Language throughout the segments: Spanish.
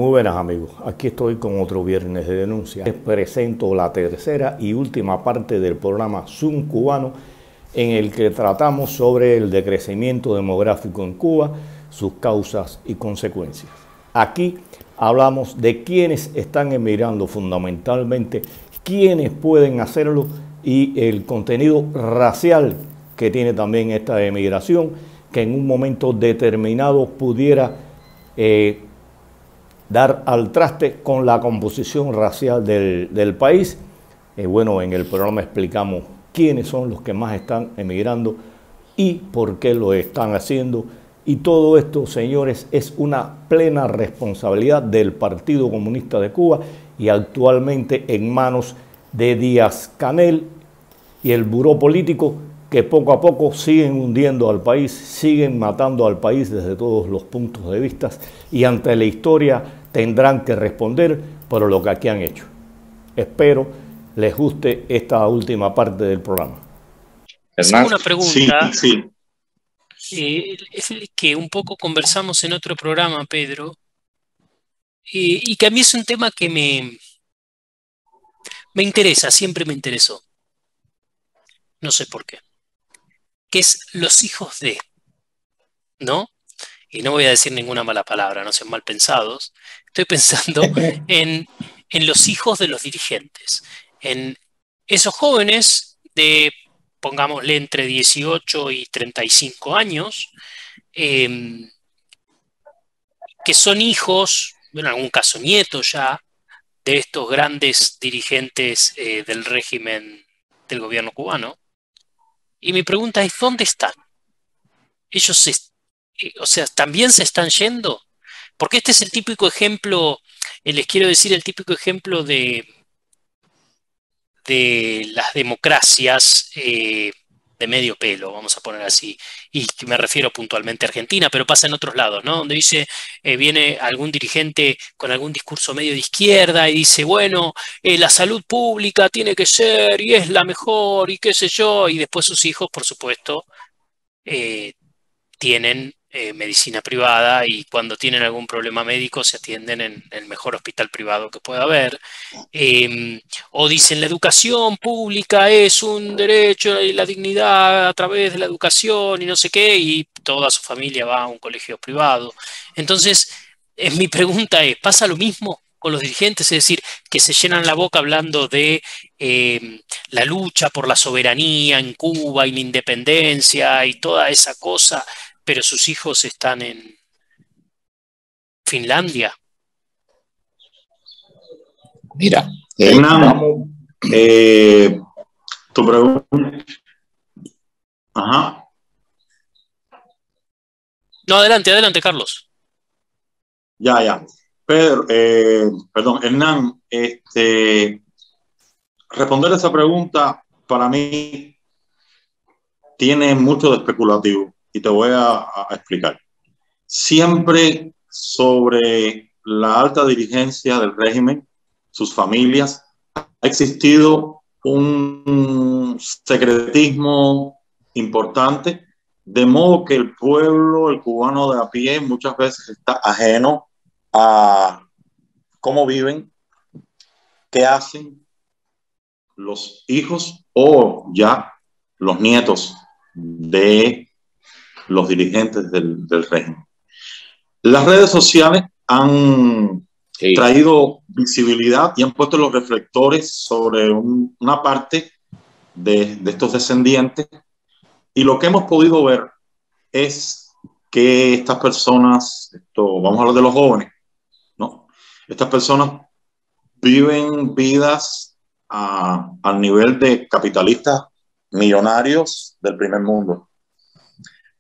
Muy buenas amigos, aquí estoy con otro viernes de denuncia. Les presento la tercera y última parte del programa Zoom Cubano, en el que tratamos sobre el decrecimiento demográfico en Cuba, sus causas y consecuencias. Aquí hablamos de quiénes están emigrando fundamentalmente, quiénes pueden hacerlo y el contenido racial que tiene también esta emigración, que en un momento determinado pudiera dar al traste con la composición racial del país. Bueno, en el programa explicamos quiénes son los que más están emigrando y por qué lo están haciendo. Y todo esto, señores, es una plena responsabilidad del Partido Comunista de Cuba y actualmente en manos de Díaz-Canel y el buró político, que poco a poco siguen hundiendo al país, siguen matando al país desde todos los puntos de vista, y ante la historia tendrán que responder por lo que aquí han hecho. Espero les guste esta última parte del programa. Tengo una pregunta Sí. es el que un poco conversamos en otro programa, Pedro, y que a mí es un tema que me interesa, siempre me interesó, no sé por qué, que es los hijos de, ¿no? Y no voy a decir ninguna mala palabra, no sean mal pensados. Estoy pensando en los hijos de los dirigentes, en esos jóvenes de, pongámosle, entre 18 y 35 años, que son hijos, bueno, en algún caso nietos ya, de estos grandes dirigentes del régimen del gobierno cubano. Y mi pregunta es, ¿dónde están? Ellos, o sea, ¿también se están yendo? Porque este es el típico ejemplo, les quiero decir, el típico ejemplo de las democracias de medio pelo, vamos a poner así, y me refiero puntualmente a Argentina, pero pasa en otros lados, ¿no? Donde dice, viene algún dirigente con algún discurso medio de izquierda y dice, bueno, la salud pública tiene que ser y es la mejor y qué sé yo, y después sus hijos, por supuesto, tienen medicina privada y cuando tienen algún problema médico se atienden en el mejor hospital privado que pueda haber. O dicen la educación pública es un derecho y la dignidad a través de la educación y no sé qué, y toda su familia va a un colegio privado. Entonces, mi pregunta es, ¿pasa lo mismo con los dirigentes? Es decir, que se llenan la boca hablando de la lucha por la soberanía en Cuba y la independencia y toda esa cosa, pero sus hijos están en Finlandia. Mira, Vamos. tu pregunta. Ajá. No, adelante, adelante, Carlos. Ya. Pedro, perdón, Hernán, responder esa pregunta para mí tiene mucho de especulativo y te voy a explicar. Siempre sobre la alta dirigencia del régimen, sus familias, ha existido un secretismo importante, de modo que el pueblo, el cubano de a pie, muchas veces está ajeno a cómo viven, qué hacen los hijos o ya los nietos de los dirigentes del régimen. Las redes sociales han traído visibilidad y han puesto los reflectores sobre una parte de estos descendientes, y lo que hemos podido ver es que estas personas, vamos a hablar de los jóvenes, ¿no? Estas personas viven vidas al nivel de capitalistas millonarios del primer mundo.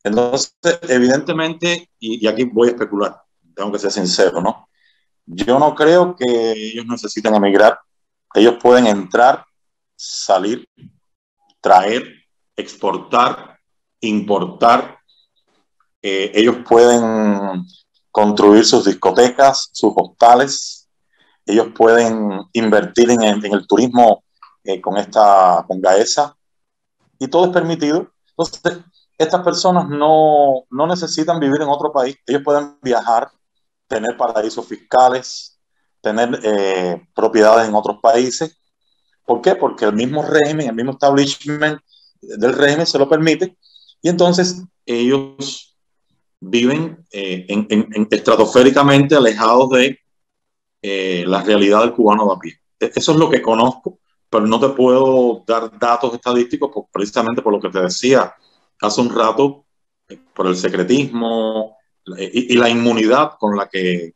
Entonces, evidentemente, y aquí voy a especular, tengo que ser sincero, ¿no? Yo no creo que ellos necesiten emigrar. Ellos pueden entrar, salir, traer, exportar, importar. Ellos pueden construir sus discotecas, sus hostales. Ellos pueden invertir en el turismo con Gaesa. Y todo es permitido. Entonces, estas personas no necesitan vivir en otro país. Ellos pueden viajar tener paraísos fiscales, tener propiedades en otros países. ¿Por qué? Porque el mismo régimen, el mismo establishment del régimen se lo permite, y entonces ellos viven estratosféricamente alejados de la realidad del cubano de a pie. Eso es lo que conozco, pero no te puedo dar datos estadísticos precisamente por lo que te decía hace un rato, por el secretismo y la inmunidad con la que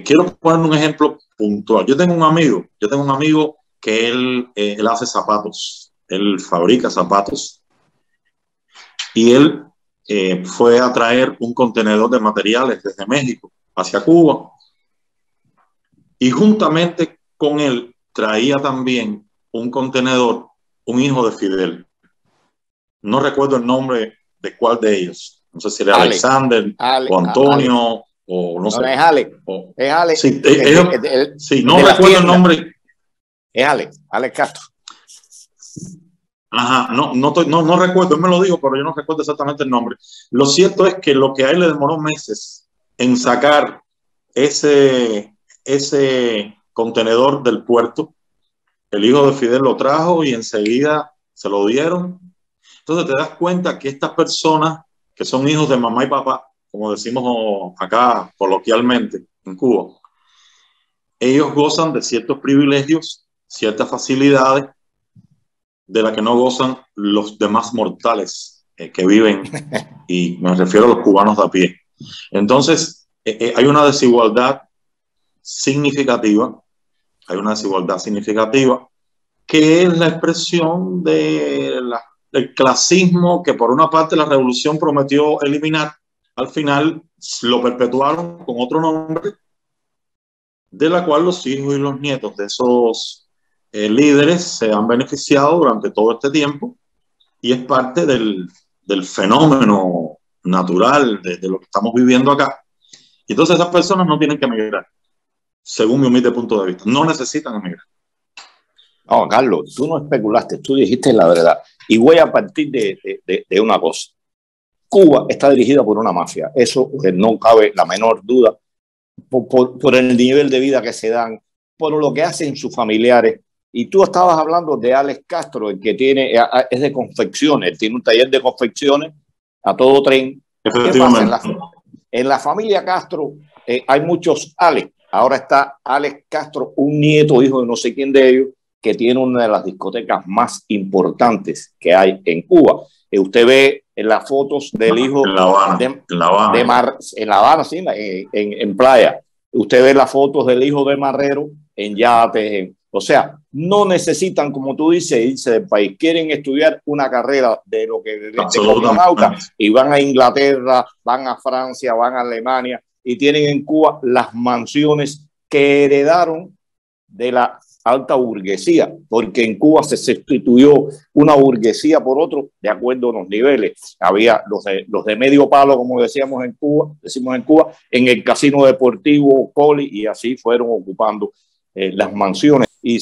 quiero poner un ejemplo puntual. Yo tengo un amigo que él hace zapatos, él fabrica zapatos, y él fue a traer un contenedor de materiales desde México hacia Cuba, y juntamente con él traía también un contenedor, un hijo de Fidel. No recuerdo el nombre de cuál de ellos. No sé si era Alexander o Antonio o no sé. No, es Alex. Es Alex. Sí, sí, no recuerdo el nombre. Es Alex Castro. Ajá, no recuerdo, él me lo dijo, pero yo no recuerdo exactamente el nombre. Lo cierto es que lo que a él le demoró meses en sacar ese contenedor del puerto, el hijo de Fidel lo trajo y enseguida se lo dieron. Entonces te das cuenta que estas personas que son hijos de mamá y papá, como decimos acá coloquialmente en Cuba, ellos gozan de ciertos privilegios, ciertas facilidades de las que no gozan los demás mortales que viven, y me refiero a los cubanos de a pie. Entonces hay una desigualdad significativa, que es la expresión del clasismo que por una parte la revolución prometió eliminar. Al final lo perpetuaron con otro nombre, de la cual los hijos y los nietos de esos líderes se han beneficiado durante todo este tiempo, y es parte del fenómeno natural de lo que estamos viviendo acá. Y entonces esas personas no tienen que emigrar, según mi humilde punto de vista. No necesitan emigrar. No, Carlos, tú no especulaste, tú dijiste la verdad. Y voy a partir de una cosa. Cuba está dirigida por una mafia. Eso no cabe la menor duda, por el nivel de vida que se dan, por lo que hacen sus familiares. Y tú estabas hablando de Alex Castro, el que es de confecciones, tiene un taller de confecciones a todo tren. ¿Qué pasa? En la familia Castro hay muchos Alex. Ahora está Alex Castro, un nieto, hijo de no sé quién de ellos, que tiene una de las discotecas más importantes que hay en Cuba. Usted ve en las fotos del hijo en La Habana, en La Habana, sí, en playa. Usted ve las fotos del hijo de Marrero en yates. O sea, no necesitan, como tú dices, irse del país. Quieren estudiar una carrera de lo que de cosmonauta, y van a Inglaterra, van a Francia, van a Alemania, y tienen en Cuba las mansiones que heredaron de la alta burguesía, porque en Cuba se sustituyó una burguesía por otro de acuerdo a los niveles. Había los de medio palo, como decimos en Cuba, en el casino deportivo Coli, y así fueron ocupando las mansiones. Y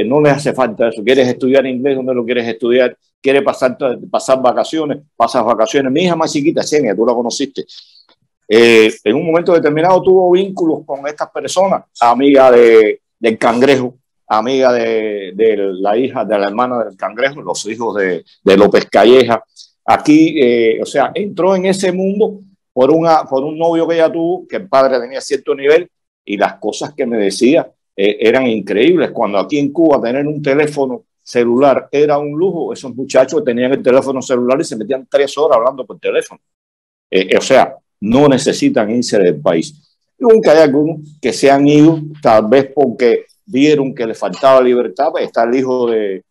no les hace falta eso. ¿Quieres estudiar inglés? ¿Dónde lo quieres estudiar? ¿Quieres pasar vacaciones? Pasas vacaciones. Mi hija más chiquita, Xenia, tú la conociste. En un momento determinado tuvo vínculos con estas personas, amiga del Cangrejo, amiga de la hija, de la hermana del Cangrejo, los hijos de López Calleja. Aquí, o sea, entró en ese mundo por un novio que ella tuvo, que el padre tenía cierto nivel, y las cosas que me decía eran increíbles. Cuando aquí en Cuba tener un teléfono celular era un lujo, esos muchachos tenían el teléfono celular y se metían 3 horas hablando por teléfono. O sea, no necesitan irse del país. Nunca hay algunos que se han ido, tal vez porque vieron que les faltaba libertad. Pues está el hijo de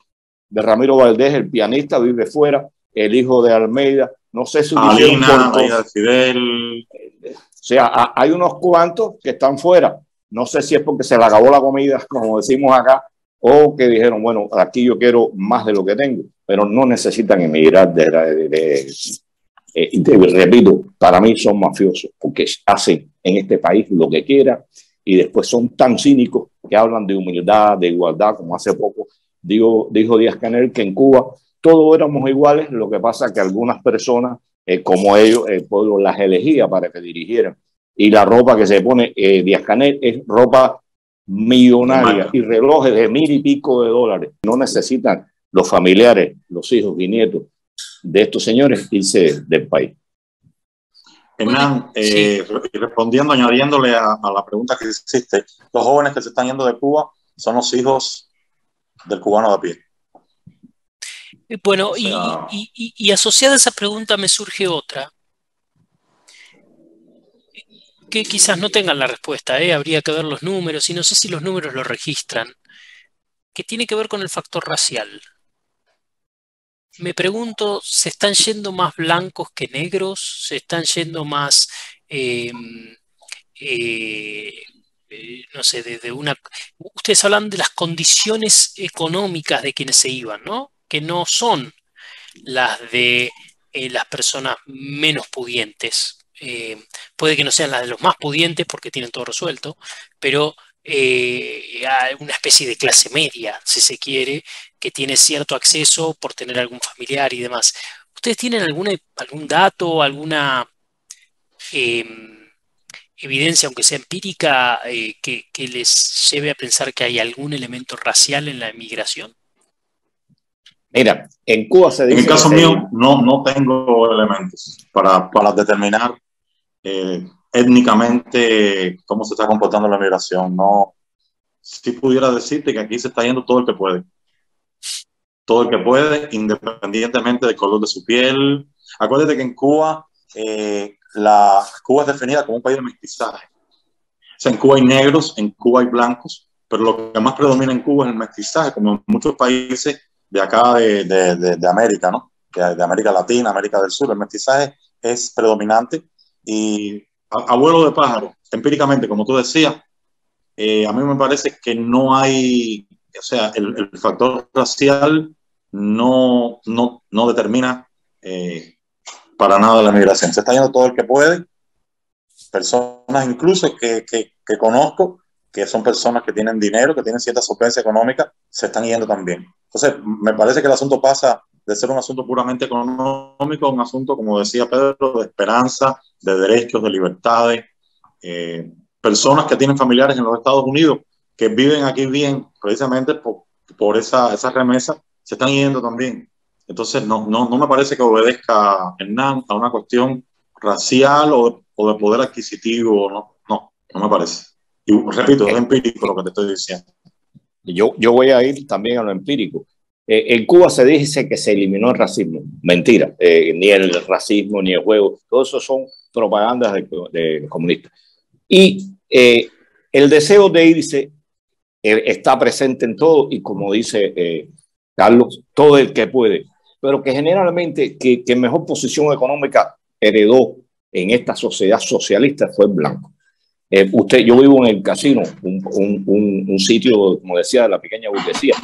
Ramiro Valdés, el pianista, vive fuera. El hijo de Almeida, no sé si Alina, Fidel. O sea, hay unos cuantos que están fuera. No sé si es porque se le acabó la comida, como decimos acá, o que dijeron, bueno, aquí yo quiero más de lo que tengo, pero no necesitan emigrar repito, para mí son mafiosos porque hacen en este país lo que quieran, y después son tan cínicos que hablan de humildad, de igualdad, como hace poco dijo Díaz-Canel que en Cuba todos éramos iguales. Lo que pasa es que algunas personas, como ellos, el pueblo las elegía para que dirigieran. y la ropa que se pone Díaz-Canel es ropa millonaria y relojes de $1000 y pico de dólares. No necesitan los familiares, los hijos y nietos de estos señores irse del país. Hernán, respondiendo, añadiéndole a la pregunta que hiciste, los jóvenes que se están yendo de Cuba son los hijos del cubano de a pie. Bueno, o sea, y asociada a esa pregunta me surge otra, que quizás no tengan la respuesta, habría que ver los números, y no sé si los números lo registran, que tiene que ver con el factor racial. Me pregunto, ¿se están yendo más blancos que negros? ¿Se están yendo más, eh, no sé, de una... Ustedes hablan de las condiciones económicas de quienes se iban, ¿no? Que no son las de las personas menos pudientes. Puede que no sean las de los más pudientes porque tienen todo resuelto, pero hay una especie de clase media, si se quiere, que tiene cierto acceso por tener algún familiar y demás. ¿Ustedes tienen algún dato, alguna eh, evidencia, aunque sea empírica, que les lleve a pensar que hay algún elemento racial en la emigración? Mira, en Cuba se dice... En el caso mío, no tengo elementos para determinar étnicamente cómo se está comportando la migración. No, si pudiera decirte que aquí se está yendo todo el que puede. Todo el que puede, independientemente del color de su piel. Acuérdate que en Cuba, Cuba es definida como un país de mestizaje. O sea, en Cuba hay negros, en Cuba hay blancos, pero lo que más predomina en Cuba es el mestizaje, como en muchos países de acá de América, ¿no? De América Latina, América del Sur, el mestizaje es predominante. Y a vuelo de pájaro, empíricamente, como tú decías, a mí me parece que no hay, o sea, el factor racial no determina para nada la migración. Se está yendo todo el que puede, personas incluso que conozco, que son personas que tienen dinero, que tienen cierta solvencia económica, se están yendo también. Entonces, me parece que el asunto pasa de ser un asunto puramente económico a un asunto, como decía Pedro, de esperanza, de derechos, de libertades. Personas que tienen familiares en los Estados Unidos, que viven aquí bien, precisamente por esa remesa, se están yendo también. Entonces, no me parece que obedezca, Hernán, a una cuestión racial o de poder adquisitivo. No me parece. Y repito, es empírico lo que te estoy diciendo. Yo voy a ir también a lo empírico. En Cuba se dice que se eliminó el racismo. Mentira. Ni el racismo, ni el juego. Todo eso son propagandas de comunistas. Y el deseo de irse está presente en todo. Y como dice Carlos, todo el que puede. Pero que generalmente que mejor posición económica heredó en esta sociedad socialista fue el blanco. Yo vivo en el Casino, un sitio, como decía, de la pequeña burguesía,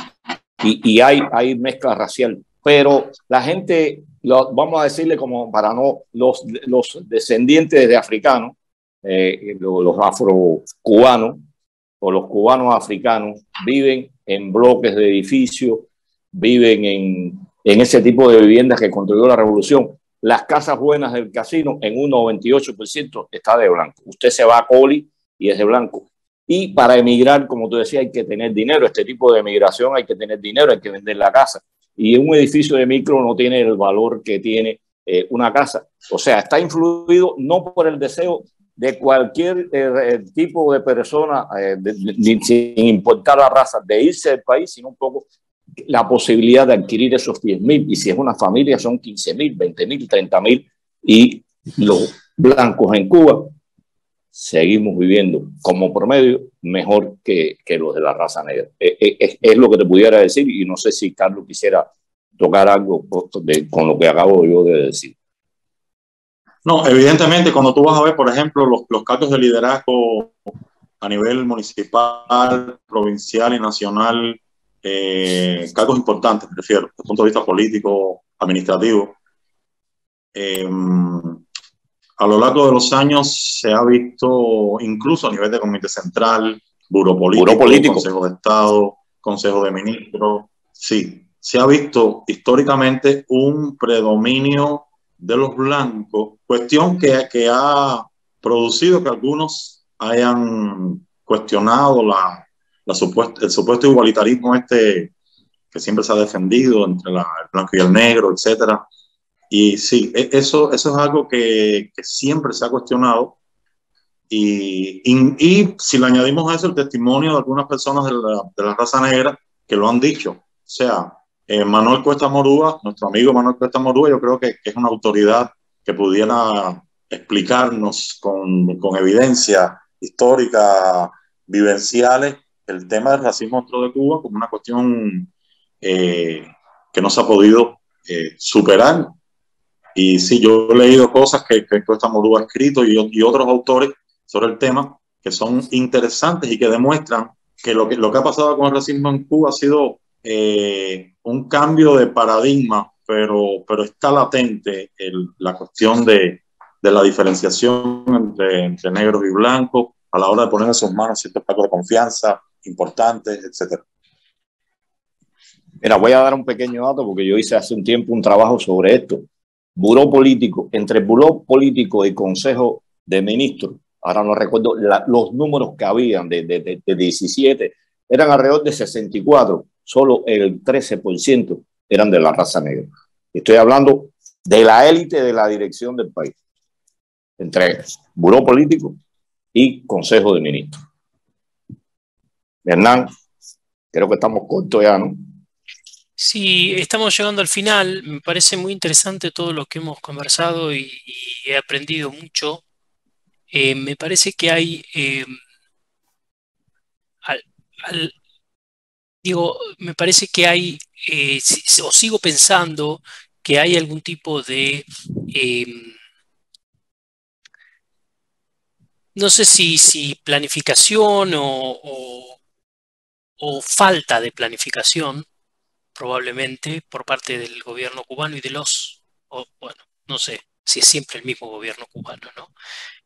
y hay mezcla racial, pero la gente, vamos a decirle como para no, los descendientes de africanos, los afrocubanos o los cubanos africanos viven en bloques de edificios, viven en ese tipo de viviendas que construyó la revolución. Las casas buenas del Casino en un 98% está de blanco. Usted se va a Coli y es de blanco. Y para emigrar, como tú decías, hay que tener dinero. Este tipo de emigración hay que tener dinero, hay que vender la casa. Y un edificio de micro no tiene el valor que tiene una casa. O sea, está influido no por el deseo de cualquier tipo de persona, sin importar la raza, de irse del país, sino un poco la posibilidad de adquirir esos 10.000, y si es una familia son 15.000, 20.000, 30.000, y los blancos en Cuba seguimos viviendo como promedio mejor que los de la raza negra. Es lo que te pudiera decir, y no sé si Carlos quisiera tocar algo con lo que acabo yo de decir. No, evidentemente, cuando tú vas a ver, por ejemplo, los cargos de liderazgo a nivel municipal, provincial y nacional, cargos importantes, prefiero, desde el punto de vista político, administrativo. A lo largo de los años se ha visto, incluso a nivel de Comité Central, Buró Político, Consejo de Estado, Consejo de Ministros, sí, se ha visto históricamente un predominio de los blancos, cuestión que ha producido que algunos hayan cuestionado el supuesto igualitarismo que siempre se ha defendido entre el blanco y el negro, etcétera. Y sí, eso es algo que siempre se ha cuestionado. Y si le añadimos a eso el testimonio de algunas personas de la raza negra que lo han dicho, o sea, Manuel Cuesta Morúa, nuestro amigo Manuel Cuesta Morúa, yo creo que es una autoridad que pudiera explicarnos con evidencia histórica, vivenciales, el tema del racismo dentro de Cuba como una cuestión que no se ha podido superar. Y sí, yo he leído cosas que Cuesta Morúa ha escrito y otros autores sobre el tema que son interesantes y que demuestran que lo que ha pasado con el racismo en Cuba ha sido un cambio de paradigma, pero está latente la cuestión de la diferenciación entre negros y blancos a la hora de poner en sus manos ciertos pactos de confianza importantes, etc. Mira, voy a dar un pequeño dato porque yo hice hace un tiempo un trabajo sobre esto. Buró político, entre buró político y consejo de ministros, ahora no recuerdo los números que habían de 17, eran alrededor de 64, solo el 13% eran de la raza negra. Estoy hablando de la élite de la dirección del país, entre buró político y consejo de ministros. Hernán, creo que estamos cortos ya, ¿no? Sí, estamos llegando al final. Me parece muy interesante todo lo que hemos conversado y he aprendido mucho. Me parece que hay, al- al- me parece que hay, o sigo pensando que hay algún tipo de, no sé si planificación o falta de planificación probablemente por parte del gobierno cubano y bueno, no sé si es siempre el mismo gobierno cubano, ¿no?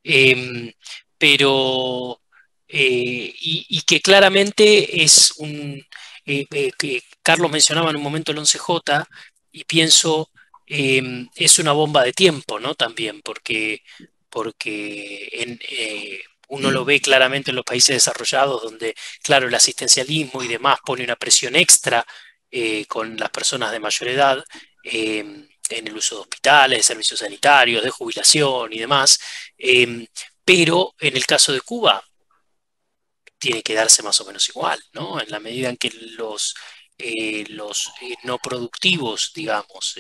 Em, pero, y que claramente es que Carlos mencionaba en un momento el 11J, y pienso, es una bomba de tiempo, ¿no? También, porque uno lo ve claramente en los países desarrollados, donde, claro, el asistencialismo y demás pone una presión extra con las personas de mayor edad, en el uso de hospitales, de servicios sanitarios, de jubilación y demás. Pero en el caso de Cuba tiene que darse más o menos igual, ¿no? En la medida en que los no productivos, digamos,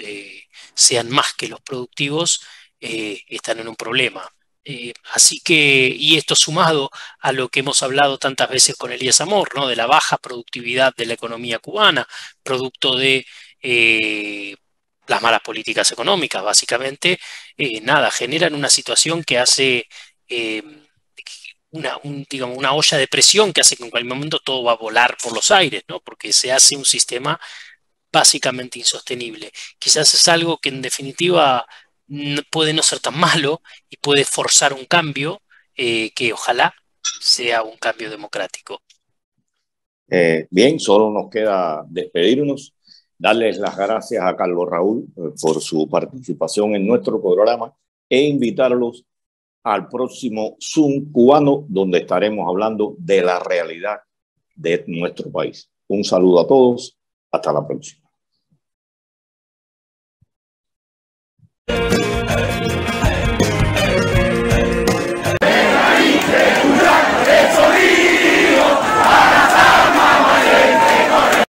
sean más que los productivos, están en un problema. Así que, y esto sumado a lo que hemos hablado tantas veces con Elías Amor, ¿no? De la baja productividad de la economía cubana, producto de las malas políticas económicas, básicamente, nada, generan una situación que hace eh, digamos, una olla de presión que hace que en cualquier momento todo va a volar por los aires, ¿no? Porque se hace un sistema básicamente insostenible. Quizás es algo que en definitiva puede no ser tan malo y puede forzar un cambio que ojalá sea un cambio democrático. Bien, solo nos queda despedirnos, darles las gracias a Carlos Raúl por su participación en nuestro programa e invitarlos al próximo Zoom cubano, donde estaremos hablando de la realidad de nuestro país. Un saludo a todos, hasta la próxima.